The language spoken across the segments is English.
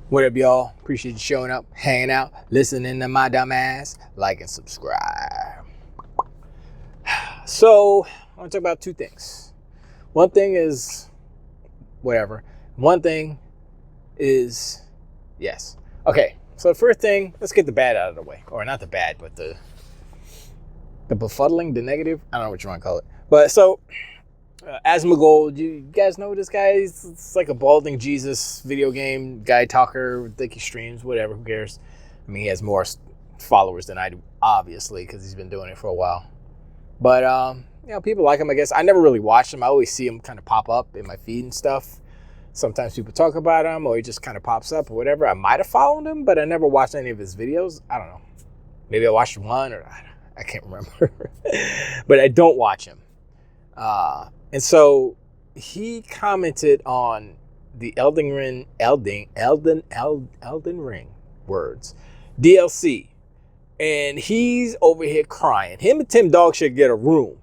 What up, y'all? Appreciate you showing up, hanging out, listening to my dumb ass. Like and subscribe. So, I want to talk about two things. One thing is whatever. One thing is yes. Okay, so the first thing, let's get the bad out of the way. Or not the bad, but the befuddling, the negative. I don't know what you want to call it. But so, Asmondgold, you guys know this guy? It's like a balding Jesus video game guy talker. Think he streams, whatever, who cares? I mean, he has more followers than I do, obviously, because he's been doing it for a while. But, people like him, I guess. I never really watched him. I always see him kind of pop up in my feed and stuff. Sometimes people talk about him, or he just kind of pops up or whatever. I might have followed him, but I never watched any of his videos. I don't know. Maybe I watched one, or I can't remember. But I don't watch him. And so he commented on the Elden Ring words DLC, and he's over here crying. Him and Tim Dog should get a room.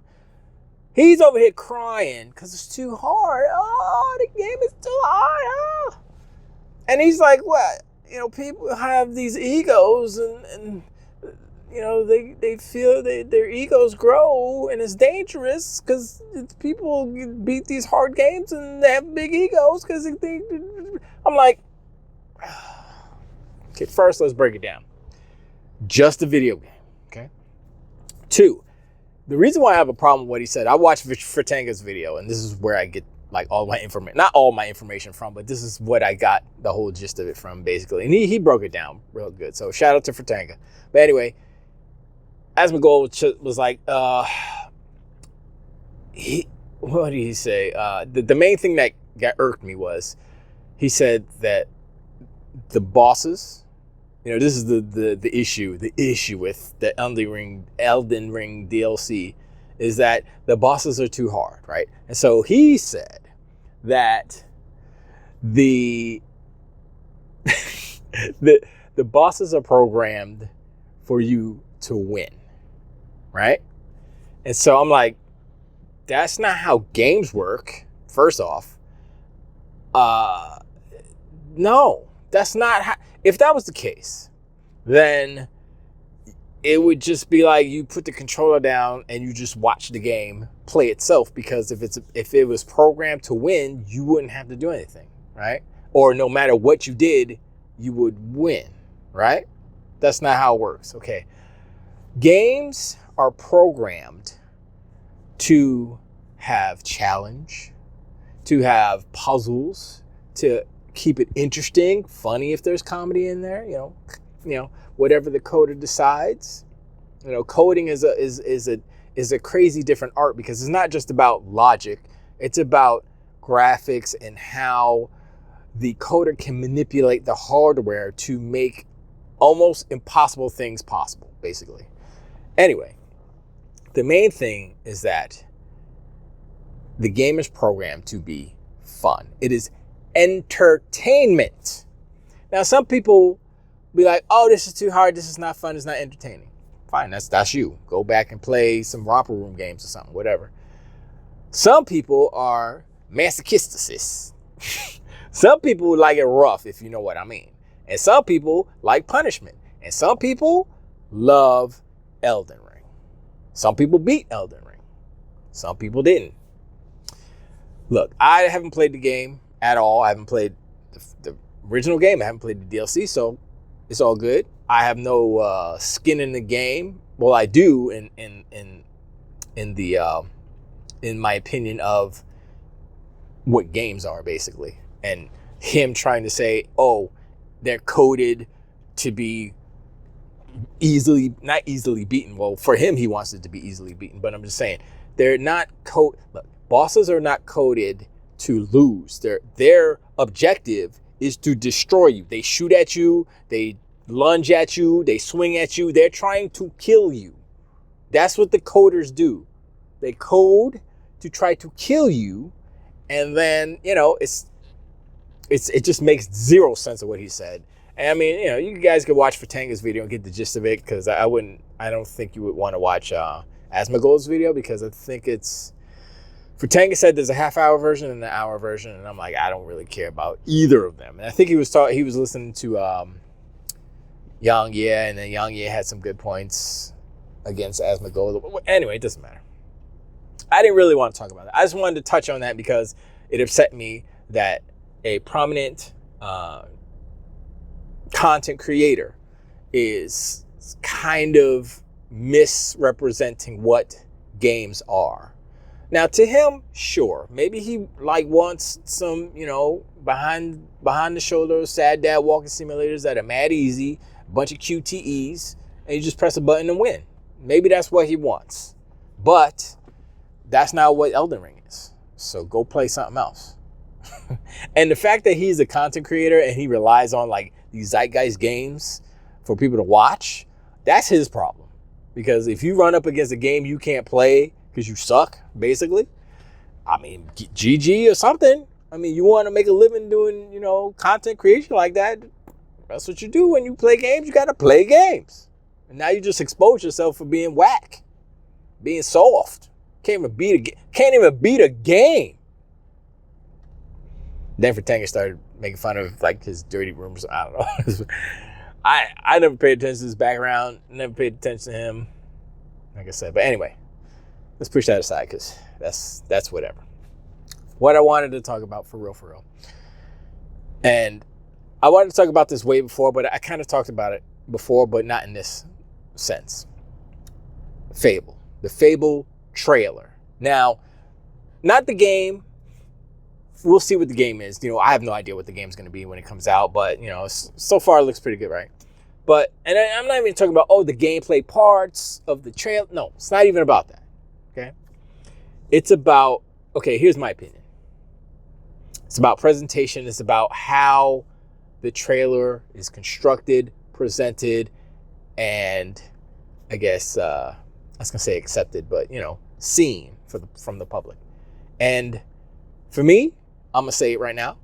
He's over here crying because it's too hard. Oh, the game is too hard. Oh. And he's like, what? People have these egos and they feel their egos grow, and it's dangerous because people beat these hard games and they have big egos because I'm like, okay, first let's break it down. Just a video game, okay? 2, the reason why I have a problem with what he said, I watched Fratanga's video, and this is where I get like all my information, not all my information from, but this is what I got the whole gist of it from, basically. And he broke it down real good. So shout out to Fratanga. But anyway, Asmondgold was like, what did he say? The main thing that irked me was he said that the bosses, this is the issue with the Elden Ring DLC is that the bosses are too hard, right? And so he said that the bosses are programmed for you to win, right? And so I'm like, that's not how games work. First off, no, that's not how. If that was the case, then it would just be like you put the controller down and you just watch the game play itself, because if it was programmed to win, you wouldn't have to do anything, right? Or no matter what you did, you would win, right? That's not how it works. Okay. Games are programmed to have challenge, to have puzzles, to keep it interesting, funny if there's comedy in there, whatever the coder decides. Coding is a crazy different art, because it's not just about logic, it's about graphics and how the coder can manipulate the hardware to make almost impossible things possible, basically. Anyway, the main thing is that the game is programmed to be fun. It is entertainment. Now, some people be like, oh, this is too hard, this is not fun, it's not entertaining. Fine, that's you. Go back and play some romper room games or something, whatever. Some people are masochistics. Some people like it rough, if you know what I mean. And some people like punishment. And some people love Elden Ring. Some people beat Elden Ring. Some people didn't. Look, I haven't played the game at all. I haven't played the original game. I haven't played the DLC, so it's all good. I have no skin in the game. Well, I do in my opinion of what games are, basically. And him trying to say, oh, they're coded to be not easily beaten. Well, for him, he wants it to be easily beaten. But I'm just saying, they're not look, bosses are not coded to lose. Their objective is to destroy you. They shoot at you, they lunge at you, they swing at you. They're trying to kill you. That's what the coders do. They code to try to kill you, and then it just makes zero sense of what he said. And I mean, you guys could watch Fratanga's video and get the gist of it, because I don't think you would want to watch Asmondgold's video, because I think it's Fratanga said there's a half-hour version and an hour version, and I'm like, I don't really care about either of them. And I think he was listening to Yang Ye, and then Yang Ye had some good points against Asmondgold. Anyway, it doesn't matter. I didn't really want to talk about it. I just wanted to touch on that because it upset me that a prominent content creator is kind of misrepresenting what games are. Now, to him, sure, maybe he wants some, behind the shoulder sad dad walking simulators that are mad easy, a bunch of QTEs, and you just press a button and win. Maybe that's what he wants, but that's not what Elden Ring is. So go play something else. And the fact that he's a content creator and he relies on these zeitgeist games for people to watch, that's his problem. Because if you run up against a game you can't play because you suck, basically, I mean, GG or something. I mean, you want to make a living doing, content creation like that. That's what you do when you play games. You got to play games. And now you just expose yourself for being whack, being soft. Can't even beat a game. Then Fratanga started making fun of his dirty rooms. I don't know. I never paid attention to his background. Never paid attention to him. Like I said, but anyway, let's push that aside because that's whatever. What I wanted to talk about for real, and I wanted to talk about this way before, but I kind of talked about it before, but not in this sense. Fable, the Fable trailer. Now, not the game. We'll see what the game is. I have no idea what the game's going to be when it comes out, but so far it looks pretty good, right? But I'm not even talking about the gameplay parts of the trailer. No, it's not even about that. Okay, it's about here's my opinion. It's about presentation. It's about how the trailer is constructed, presented, and I guess I was gonna say accepted, but seen from the public. And for me, I'm gonna say it right now.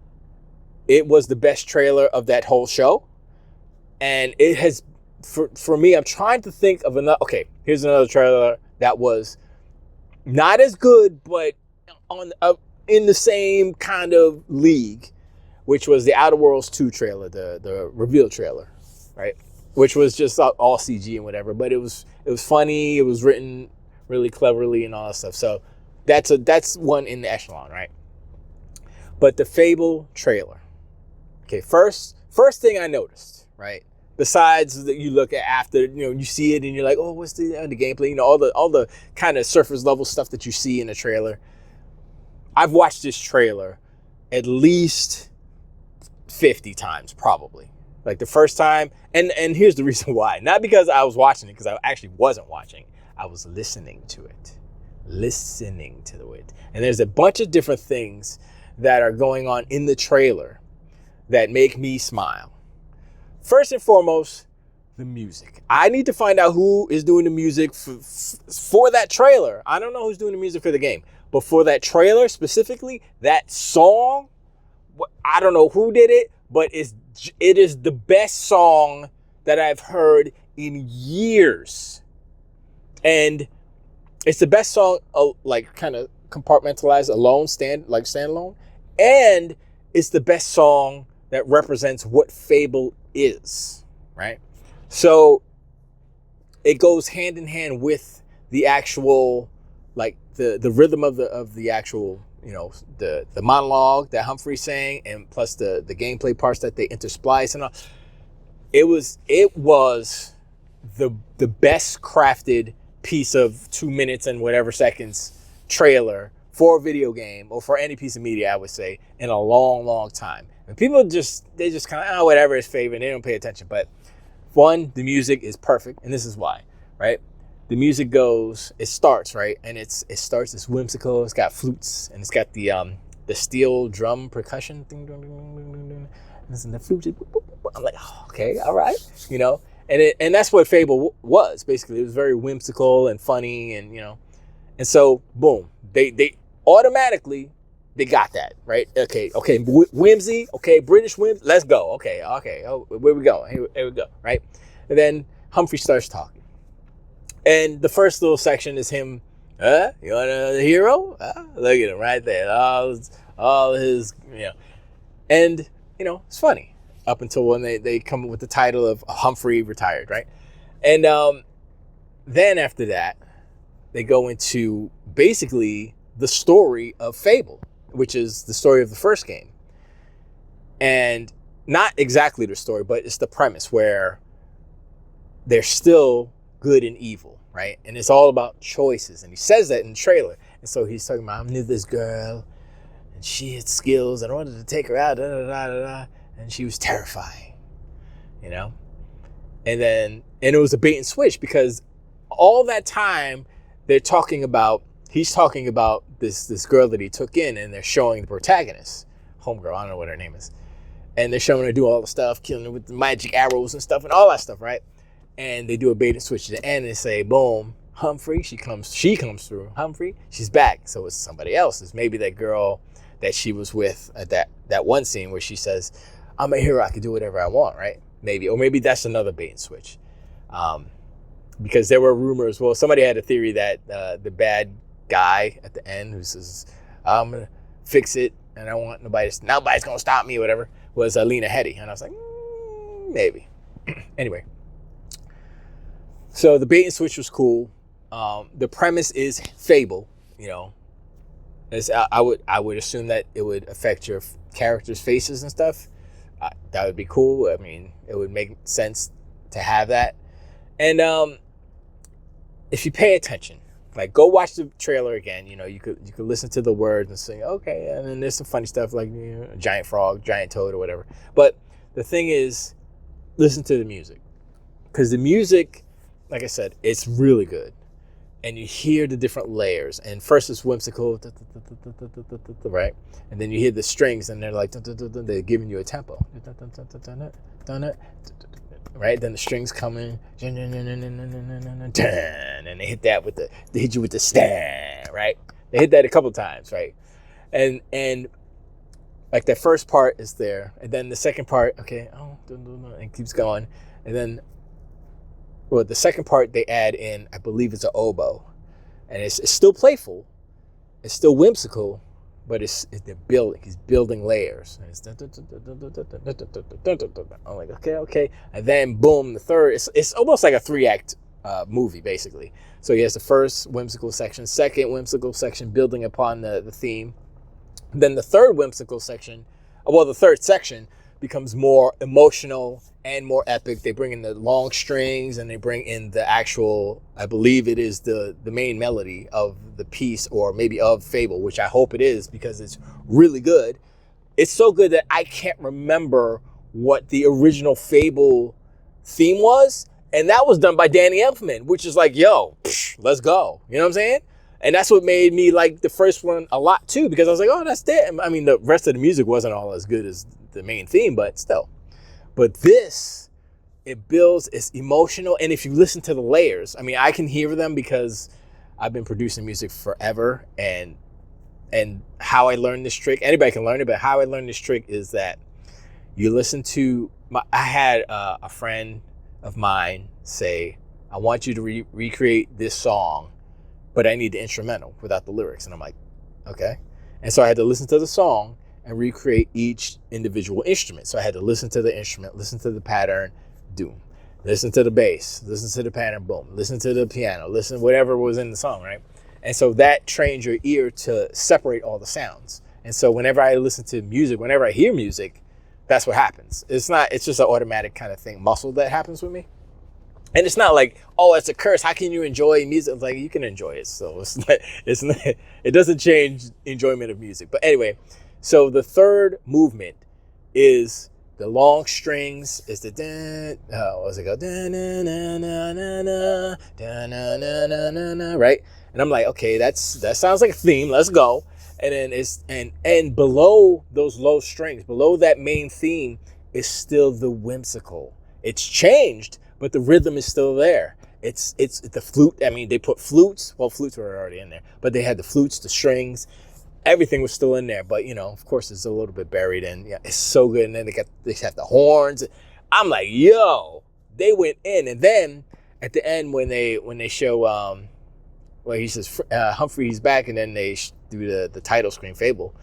It was the best trailer of that whole show. And it has, for me, I'm trying to think of another. Okay, here's another trailer that was not as good, but in the same kind of league, which was the Outer Worlds 2 trailer, the reveal trailer, right? Which was just all CG and whatever, but it was funny. It was written really cleverly and all that stuff. So that's one in the echelon, right? But the Fable trailer. Okay, first thing I noticed, right? Besides that, you look at after, you see it and you're like, oh, what's the gameplay? All the kind of surface level stuff that you see in the trailer. I've watched this trailer at least 50 times, probably. The first time, and here's the reason why. Not because I was watching it, because I actually wasn't watching. I was listening to it. And there's a bunch of different things that are going on in the trailer that make me smile. First and foremost, the music. I need to find out who is doing the music for that trailer. I don't know who's doing the music for the game, but for that trailer specifically, that song, I don't know who did it, but it is the best song that I've heard in years. And it's the best song, kind of compartmentalized, standalone. And it's the best song that represents what Fable is, right? So it goes hand in hand with the actual, the rhythm of the actual, the monologue that Humphrey's saying, and plus the gameplay parts that they intersplice and all. It was the best crafted piece of 2 minutes and whatever seconds trailer for a video game or for any piece of media, I would say, in a long, long time. And people just kind of, whatever is favorite, they don't pay attention. But one, the music is perfect, and this is why, right? The music starts, right? And it's whimsical, it's got flutes, and it's got the steel drum percussion thing. Listen, the flutes, I'm like, oh, okay, all right, and that's what Fable was, basically. It was very whimsical and funny, and and so boom, they automatically they got that, right? Okay, whimsy, okay, British whimsy, let's go, okay, oh, where we go? Here we go, right? And then Humphrey starts talking, and the first little section is him You want a hero? Look at him right there. All his, and it's funny up until when they come up with the title of Humphrey retired, right? And then after that, they go into basically the story of Fable, which is the story of the first game. And not exactly the story, but it's the premise where they're still good and evil, right? And it's all about choices. And he says that in the trailer. And so he's talking about, I knew this girl, and she had skills, and I wanted to take her out, and she was terrifying, And it was a bait and switch, because all that time he's talking about this girl that he took in, and they're showing the protagonist, homegirl, I don't know what her name is. And they're showing her do all the stuff, killing her with the magic arrows and stuff and all that stuff, right? And they do a bait and switch at the end and say, boom, Humphrey, she comes through. Humphrey, she's back. So it's somebody else. It's maybe that girl that she was with at that one scene where she says, I'm a hero, I can do whatever I want, right? Maybe. Or maybe that's another bait and switch. Because there were rumors, somebody had a theory that the bad guy at the end who says, I'm going to fix it and I want nobody's going to stop me or whatever, was Lena Headey. And I was like, maybe. Anyway. So the bait and switch was cool. The premise is Fable, I would assume that it would affect your characters' faces and stuff. That would be cool. I mean, it would make sense to have that. And if you pay attention, like go watch the trailer again, you could listen to the words and say, okay, and then there's some funny stuff like a giant frog, giant toad or whatever. But the thing is, listen to the music. Because the music, like I said, it's really good. And you hear the different layers. And first it's whimsical, right? And then you hear the strings and they're like, they're giving you a tempo. Right? Then the strings come in. And they hit you with the stand, right? They hit that a couple times, right? And like that first part is there. And then the second part, okay, and keeps going. And then the second part they add in, I believe it's an oboe, and it's still playful, it's still whimsical, but he's building layers. And I'm like, okay, and then boom, the third. It's almost like a 3-act movie basically. So he has the first whimsical section, second whimsical section building upon the theme, then the third whimsical section. The third section becomes more emotional and more epic. They bring in the long strings and they bring in the actual, I believe it is the main melody of the piece, or maybe of Fable, which I hope it is, because it's really good. It's so good that I can't remember what the original Fable theme was. And that was done by Danny Elfman, which is like, let's go. You know what I'm saying? And that's what made me like the first one a lot too, because I was like, oh, that's it. I mean, the rest of the music wasn't all as good as the main theme, but still. But this, it builds, it's emotional. And if you listen to the layers, I mean, I can hear them because I've been producing music forever. And how I learned this trick, anybody can learn it, but how I learned this trick is that you listen to, I had a friend of mine say, I want you to recreate this song, but I need the instrumental without the lyrics. And I'm like, okay. And so I had to listen to the song and recreate each individual instrument. So I had to listen to the instrument, listen to the pattern, doom. Listen to the bass, listen to the pattern, boom. Listen to the piano, listen whatever was in the song, right? And so that trains your ear to separate all the sounds. And so whenever I listen to music, whenever I hear music, that's what happens. It's just an automatic kind of thing, muscle that happens with me. And it's not like, oh, it's a curse. How can you enjoy music? It's like, you can enjoy it. So it doesn't change enjoyment of music. But anyway, so the third movement is the long strings, is the what's it go? Right? And I'm like, okay, that sounds like a theme. Let's go. And then and below those low strings, below that main theme is still the whimsical. It's changed, but the rhythm is still there. It's the flute. I mean, they put flutes. Well, flutes were already in there, but they had the flutes, the strings, everything was still in there. But of course, it's a little bit buried, and yeah, it's so good. And then they have the horns. I'm like, yo, they went in. And then at the end, when they show where he says Humphrey, he's back, and then they do the title screen, Fable.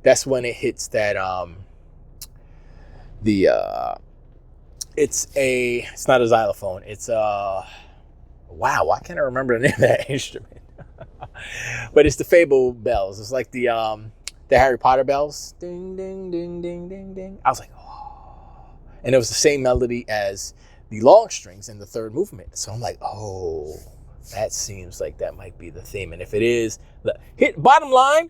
That's when it hits that it's not a xylophone. It's wow, why can't I remember the name of that instrument? But it's the Fable bells. It's like the Harry Potter bells. Ding, ding, ding, ding, ding, ding. I was like, oh. And it was the same melody as the long strings in the third movement. So I'm like, oh, that seems like that might be the theme. And if it is, bottom line,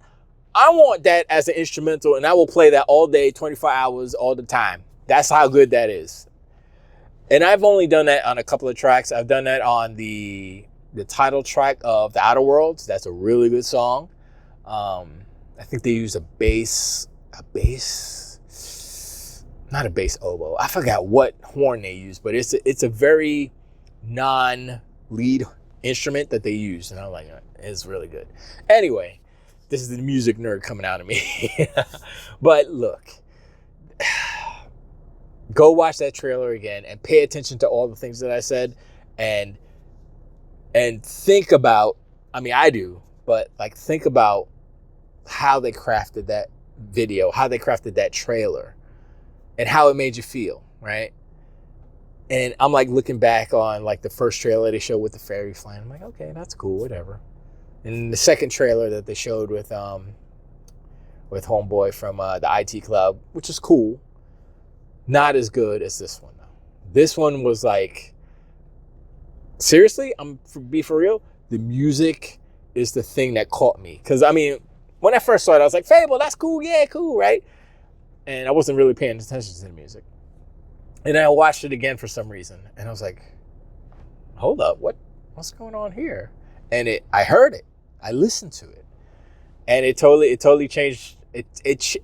I want that as an instrumental, and I will play that all day, 24 hours, all the time. That's how good that is. And I've only done that on a couple of tracks. I've done that on the title track of The Outer Worlds. That's a really good song. I think they use a bass, not a bass oboe. I forgot what horn they use, but it's a very non-lead instrument that they use. And I'm like, it's really good. Anyway, this is the music nerd coming out of me. But look, go watch that trailer again and pay attention to all the things that I said and think about, I mean, I do, but like think about how they crafted that video, how they crafted that trailer, and how it made you feel, right? And I'm like looking back on like the first trailer they showed with the fairy flying. I'm like, okay, that's cool, whatever. And the second trailer that they showed with Homeboy from the IT Club, which is cool, not as good as this one though. This one was like, seriously, be for real. The music is the thing that caught me, because I mean, when I first saw it, I was like, Fable, that's cool, yeah, cool, right? And I wasn't really paying attention to the music. And then I watched it again for some reason, and I was like, hold up, what's going on here? And I heard it. I listened to it, and it totally changed.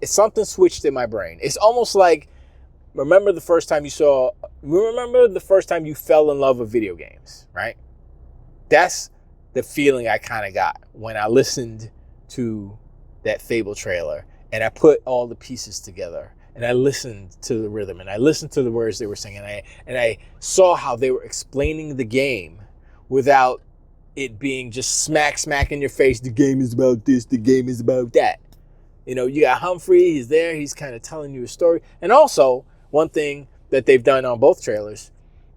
Something switched in my brain. It's almost like, remember the first time you fell in love with video games, right? That's the feeling I kind of got when I listened to that Fable trailer, and I put all the pieces together, and I listened to the rhythm, and I listened to the words they were singing, and I saw how they were explaining the game without it being just smack in your face. The game is about this, the game is about that. You know, you got Humphrey, he's there, he's kind of telling you a story. And also, one thing that they've done on both trailers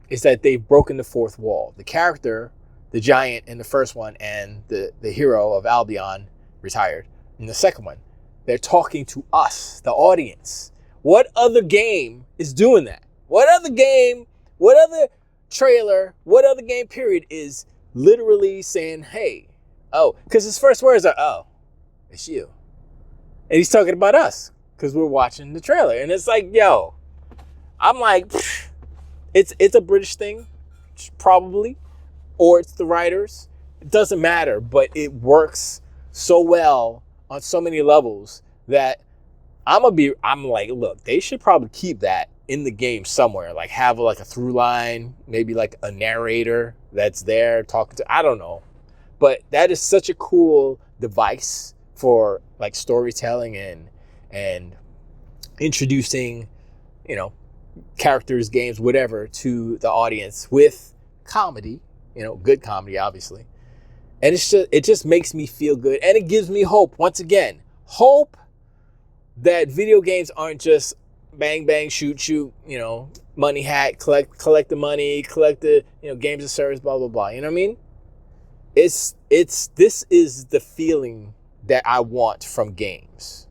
is that they've broken the fourth wall. The character, the giant in the first one, and the hero of Albion, retired, in the second one, they're talking to us, the audience. What other game is doing that? What other game, what other trailer, what other game period is literally saying, hey, oh, because his first words are, oh, it's you. And he's talking about us because we're watching the trailer. And it's like, yo, I'm like, it's a British thing, probably, or it's the writers. It doesn't matter, but it works so well on so many levels that I'm like, look, they should probably keep that in the game somewhere, like have like a through line, maybe like a narrator that's there talking to, I don't know. But that is such a cool device for like storytelling and introducing, you know, characters, games, whatever, to the audience with comedy, you know, good comedy, obviously. And it just makes me feel good, and it gives me hope. Once again, hope that video games aren't just bang, bang, shoot, you know, money hack, collect the money, collect the, you know, games of service, blah, blah, blah. You know what I mean? This is the feeling that I want from games,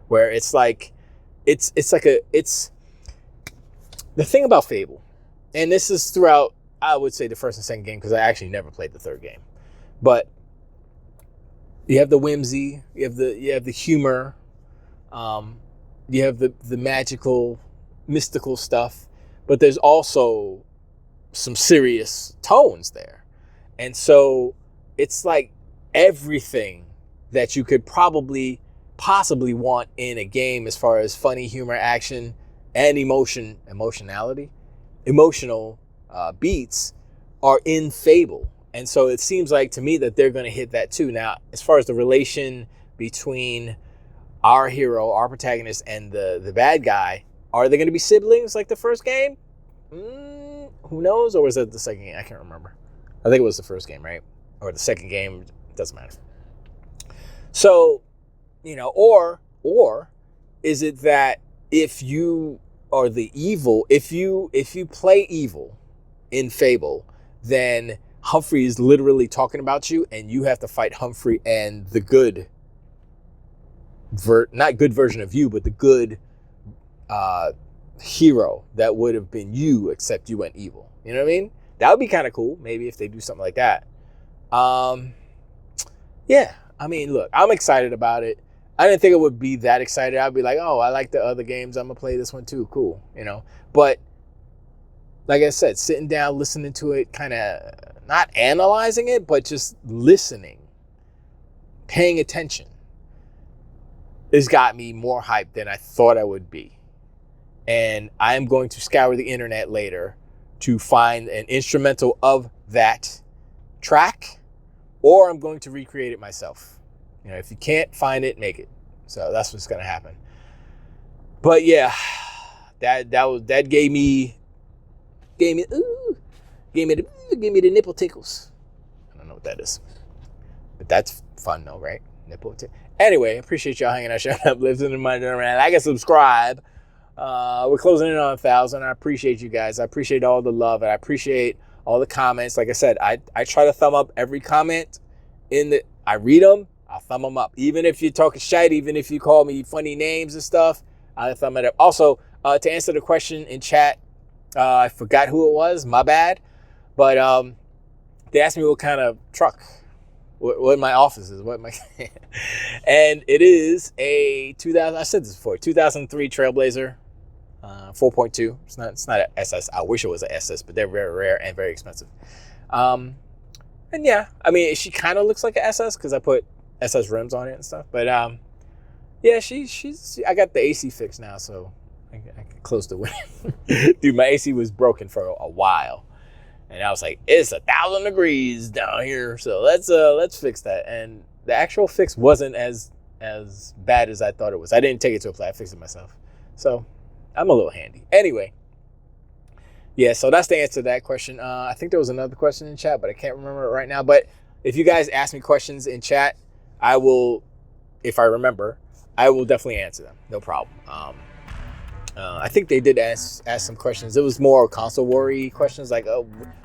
where it's like, it's the thing about Fable, and this is throughout, I would say, the first and second game, because I actually never played the third game, but you have the whimsy, you have the humor, you have the magical, mystical stuff, but there's also some serious tones there. And so it's like everything that you could possibly want in a game as far as funny, humor, action, and emotional beats are in Fable. And so it seems like to me that they're going to hit that too. Now, as far as the relation between our hero, our protagonist, and the bad guy, are they going to be siblings like the first game? Who knows? Or was that the second game? I can't remember. I think it was the first game, right? or the second game, it doesn't matter. So, or is it that if you are the evil, if you play evil in Fable, then Humphrey is literally talking about you, and you have to fight Humphrey and the good, not good version of you, but the good hero that would have been you, except you went evil. You know what I mean? That would be kind of cool, maybe, if they do something like that. Yeah, I mean, look, I'm excited about it. I didn't think it would be that excited. I'd be like, oh, I like the other games. I'm going to play this one too. Cool, But like I said, sitting down, listening to it, kind of not analyzing it, but just listening, paying attention, has got me more hyped than I thought I would be. And I'm going to scour the internet later to find an instrumental of that track, or I'm going to recreate it myself. If you can't find it, make it. So that's what's going to happen. But yeah, that gave me the nipple tickles. I don't know what that is, but that's fun though, right? Nipple tickles. Anyway, appreciate y'all hanging out, shutting up, listening to my around. Like and subscribe. We're closing in on 1,000. I appreciate you guys. I appreciate all the love, and I appreciate all the comments. Like I said, I try to thumb up every comment I read them. I'll thumb them up. Even if you're talking shit, even if you call me funny names and stuff, I'll thumb it up. Also, to answer the question in chat, I forgot who it was. My bad. But they asked me what kind of truck, what my office is, and it is a 2003 Trailblazer, 4.2. It's not an SS. I wish it was an SS, but they're very rare and very expensive. And yeah, I mean, she kind of looks like an SS because I put SS rims on it and stuff. But yeah, I got the AC fixed now, so I get close to winning. Dude, my AC was broken for a while, and I was like, it's 1,000 degrees down here, so let's fix that. And the actual fix wasn't as bad as I thought it was. I didn't take it to a place. I fixed it myself, so I'm a little handy. Anyway, yeah, so that's the answer to that question. I think there was another question in chat, but I can't remember it right now. But if you guys ask me questions in chat, I will, if I remember, I will definitely answer them. No problem. I think they did ask some questions. It was more console war-y questions, like,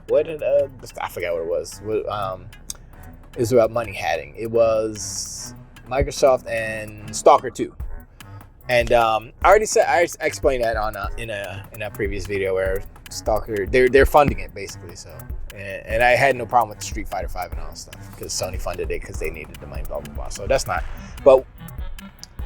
what did I forgot what it was. It was about money hatting. It was Microsoft and Stalker 2. And I explained that in a previous video where Stalker, they're funding it basically. So and I had no problem with Street Fighter 5 and all that stuff because Sony funded it because they needed the money, blah blah blah. So that's not, but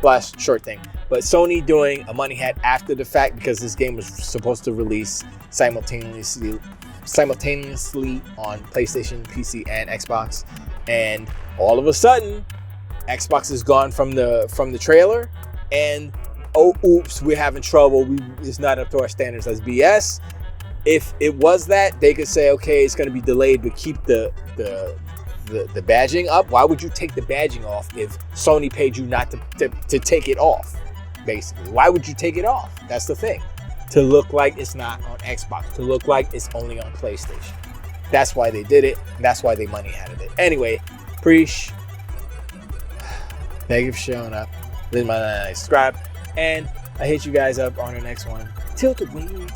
last short thing. But Sony doing a money hat after the fact because this game was supposed to release simultaneously on PlayStation, PC, and Xbox, and all of a sudden, Xbox is gone from the trailer. And oh, oops, we're having trouble. It's not up to our standards. That's BS. If it was that, they could say, okay, it's going to be delayed, but keep the badging up. Why would you take the badging off if Sony paid you not to take it off? Basically, why would you take it off? That's the thing. To look like it's not on Xbox. To look like it's only on PlayStation. That's why they did it. And that's why they money had it. Anyway, thank you for showing up. Subscribe, and I hit you guys up on the next one. Till the wing.